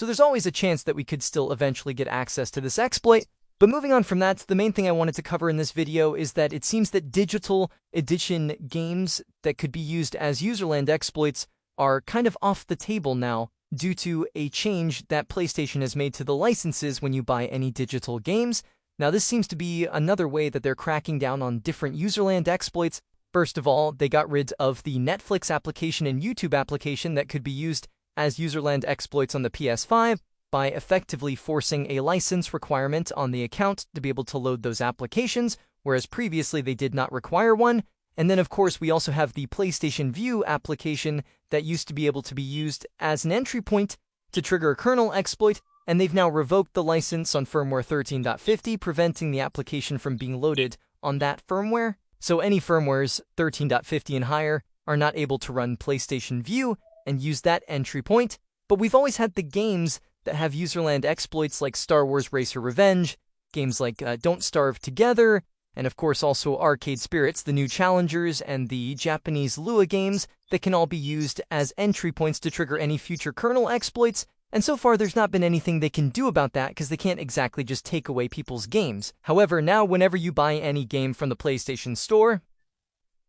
so there's always a chance that we could still eventually get access to this exploit. But moving on from that, the main thing I wanted to cover in this video is that it seems that digital edition games that could be used as userland exploits are kind of off the table now due to a change that PlayStation has made to the licenses when you buy any digital games. Now, this seems to be another way that they're cracking down on different userland exploits. First of all, they got rid of the Netflix application and YouTube application that could be used as userland exploits on the PS5 by effectively forcing a license requirement on the account to be able to load those applications, whereas previously they did not require one. And then, of course, we also have the PlayStation View application that used to be able to be used as an entry point to trigger a kernel exploit, and they've now revoked the license on firmware 13.20, preventing the application from being loaded on that firmware. So any firmwares 13.50 and higher are not able to run PlayStation View and use that entry point. But we've always had the games that have userland exploits like Star Wars Racer Revenge, games like Don't Starve Together, and of course also Arcade Spirits, the new challengers, and the Japanese Lua games that can all be used as entry points to trigger any future kernel exploits. And so far there's not been anything they can do about that because they can't exactly just take away people's games. However, now whenever you buy any game from the PlayStation Store,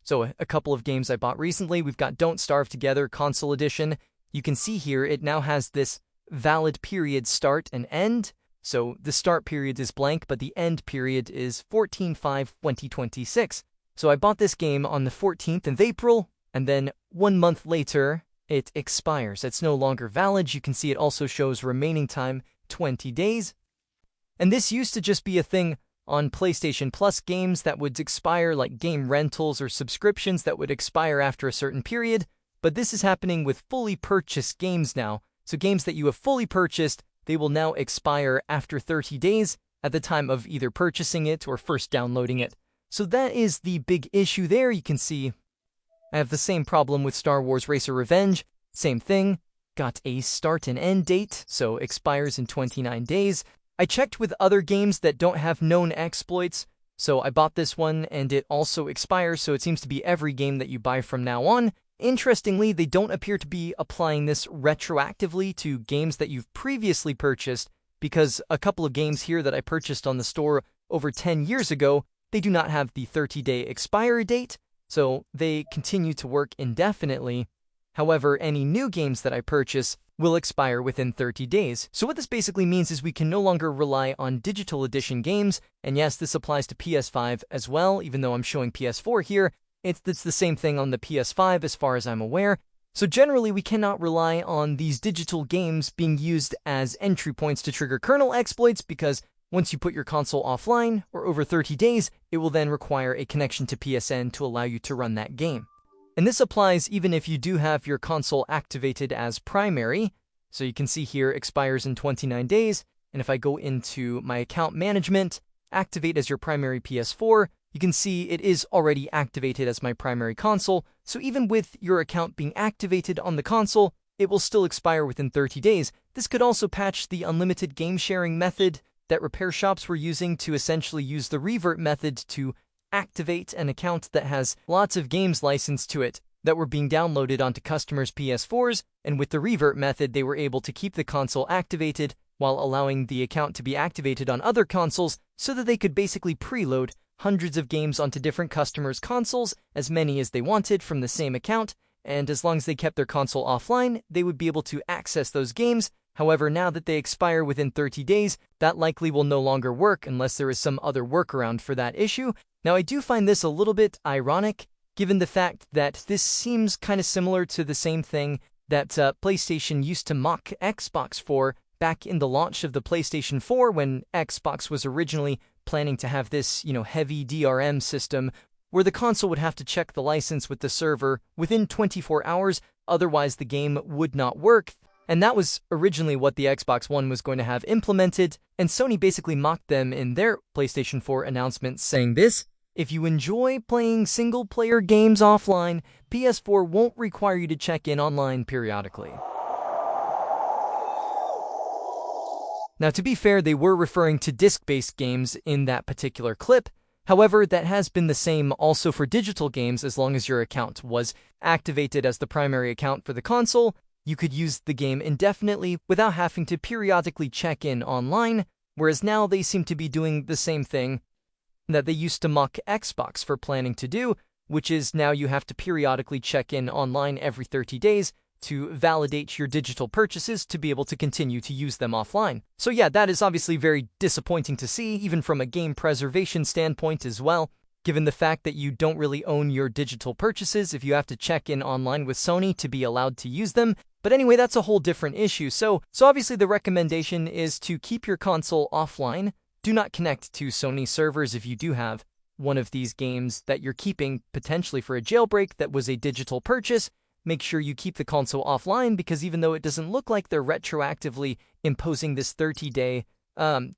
so a couple of games I bought recently, we've got Don't Starve Together Console Edition. You can see here it now has this valid period start and end. So the start period is blank, but the end period is 14/5/2026. So I bought this game on the 14th of April, and then 1 month later, it expires. It's no longer valid. You can see it also shows remaining time 20 days. And this used to just be a thing on PlayStation Plus games that would expire, like game rentals or subscriptions that would expire after a certain period. But this is happening with fully purchased games now. So games that you have fully purchased, they will now expire after 30 days at the time of either purchasing it or first downloading it. So that is the big issue there. You can see I have the same problem with Star Wars Racer Revenge. Same thing. Got a start and end date, so expires in 29 days. I checked with other games that don't have known exploits. So I bought this one and it also expires, so it seems to be every game that you buy from now on. Interestingly, they don't appear to be applying this retroactively to games that you've previously purchased, because a couple of games here that I purchased on the store over 10 years ago, they do not have the 30-day expiry date, so they continue to work indefinitely. However, any new games that I purchase will expire within 30 days. So what this basically means is we can no longer rely on digital edition games, and yes, this applies to PS5 as well, even though I'm showing PS4 here. It's the same thing on the PS5 as far as I'm aware. So generally, we cannot rely on these digital games being used as entry points to trigger kernel exploits, because once you put your console offline, or over 30 days, it will then require a connection to PSN to allow you to run that game. And this applies even if you do have your console activated as primary. So you can see here, expires in 29 days. And if I go into my account management, activate as your primary PS4, you can see it is already activated as my primary console, so even with your account being activated on the console, it will still expire within 30 days. This could also patch the unlimited game sharing method that repair shops were using to essentially use the revert method to activate an account that has lots of games licensed to it that were being downloaded onto customers' PS4s, and with the revert method, they were able to keep the console activated while allowing the account to be activated on other consoles so that they could basically preload hundreds of games onto different customers' consoles, as many as they wanted from the same account, and as long as they kept their console offline, they would be able to access those games. However, now that they expire within 30 days, that likely will no longer work unless there is some other workaround for that issue. Now, I do find this a little bit ironic, given the fact that this seems kind of similar to the same thing that PlayStation used to mock Xbox for back in the launch of the PlayStation 4 when Xbox was originally planning to have this, heavy DRM system where the console would have to check the license with the server within 24 hours, otherwise the game would not work. And that was originally what the Xbox One was going to have implemented, and Sony basically mocked them in their PlayStation 4 announcement saying this: if you enjoy playing single-player games offline, PS4 won't require you to check in online periodically. Now, to be fair, they were referring to disc-based games in that particular clip. However, that has been the same also for digital games as long as your account was activated as the primary account for the console. you could use the game indefinitely without having to periodically check in online, whereas now they seem to be doing the same thing that they used to mock Xbox for planning to do, which is now you have to periodically check in online every 30 days to validate your digital purchases to be able to continue to use them offline. So yeah, that is obviously very disappointing to see, even from a game preservation standpoint as well, given the fact that you don't really own your digital purchases if you have to check in online with Sony to be allowed to use them. But anyway, that's a whole different issue. So obviously the recommendation is to keep your console offline. Do not connect to Sony servers if you do have one of these games that you're keeping potentially for a jailbreak that was a digital purchase. Make sure you keep the console offline, because even though it doesn't look like they're retroactively imposing this 30-day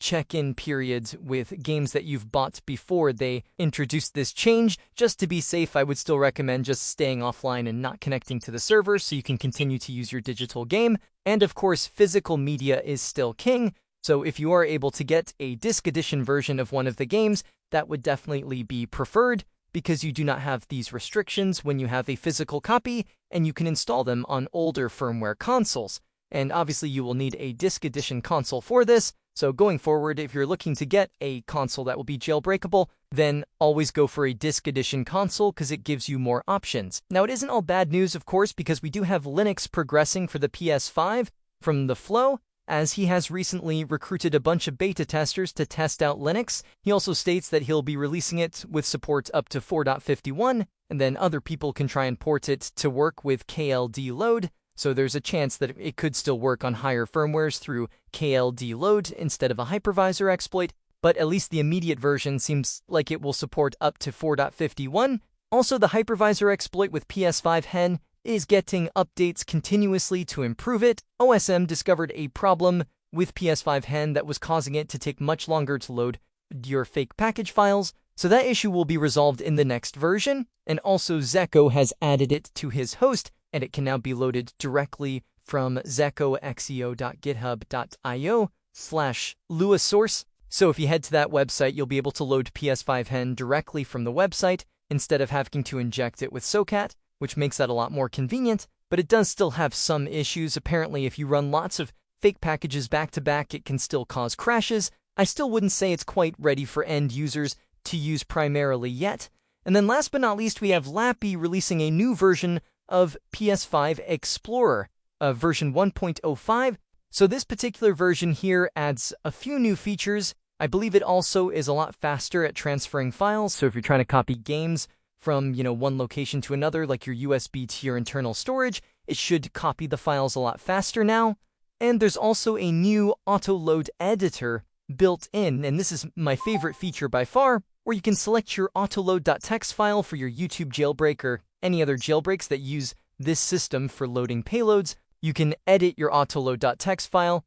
check-in periods with games that you've bought before they introduced this change, just to be safe, I would still recommend just staying offline and not connecting to the server so you can continue to use your digital game. And of course, physical media is still king, so if you are able to get a disc edition version of one of the games, that would definitely be preferred, because you do not have these restrictions when you have a physical copy, and you can install them on older firmware consoles. And obviously you will need a disc edition console for this, so going forward, if you're looking to get a console that will be jailbreakable, then always go for a disc edition console, because it gives you more options. Now, it isn't all bad news, of course, because we do have Linux progressing for the PS5 from the Flow, as he has recently recruited a bunch of beta testers to test out Linux. He also states that he'll be releasing it with support up to 4.51, and then other people can try and port it to work with KLD load, so there's a chance that it could still work on higher firmwares through KLD load instead of a hypervisor exploit, but at least the immediate version seems like it will support up to 4.51. Also, the hypervisor exploit with PS5 Hen is getting updates continuously to improve it. OSM discovered a problem with PS5 Hen that was causing it to take much longer to load your fake package files, so that issue will be resolved in the next version. And also Zeko has added it to his host, and it can now be loaded directly from zekoxeo.github.io/luasource. So if you head to that website, you'll be able to load PS5 Hen directly from the website instead of having to inject it with SOCAT, which makes that a lot more convenient, but it does still have some issues. Apparently, if you run lots of fake packages back to back, it can still cause crashes. I still wouldn't say it's quite ready for end users to use primarily yet. And then last but not least, we have Lappy releasing a new version of PS5 Xplorer, version 1.05. So this particular version here adds a few new features. I believe it also is a lot faster at transferring files, so if you're trying to copy games from, one location to another, like your USB to your internal storage, it should copy the files a lot faster now. And there's also a new auto-load editor built in, and this is my favorite feature by far, where you can select your autoload.txt file for your YouTube jailbreak or any other jailbreaks that use this system for loading payloads. You can edit your autoload.txt file,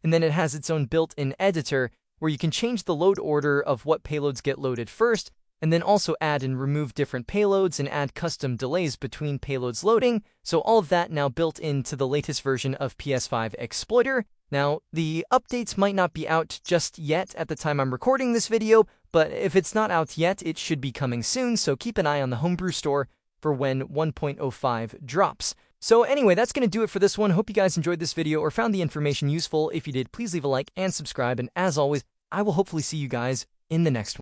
and then it has its own built-in editor where you can change the load order of what payloads get loaded first, and then also add and remove different payloads and add custom delays between payloads loading. So all of that now built into the latest version of PS5 Xplorer. Now, the updates might not be out just yet at the time I'm recording this video, but if it's not out yet, it should be coming soon, so keep an eye on the Homebrew store for when 1.05 drops. So anyway, that's going to do it for this one. Hope you guys enjoyed this video or found the information useful. If you did, please leave a like and subscribe, and as always, I will hopefully see you guys in the next one.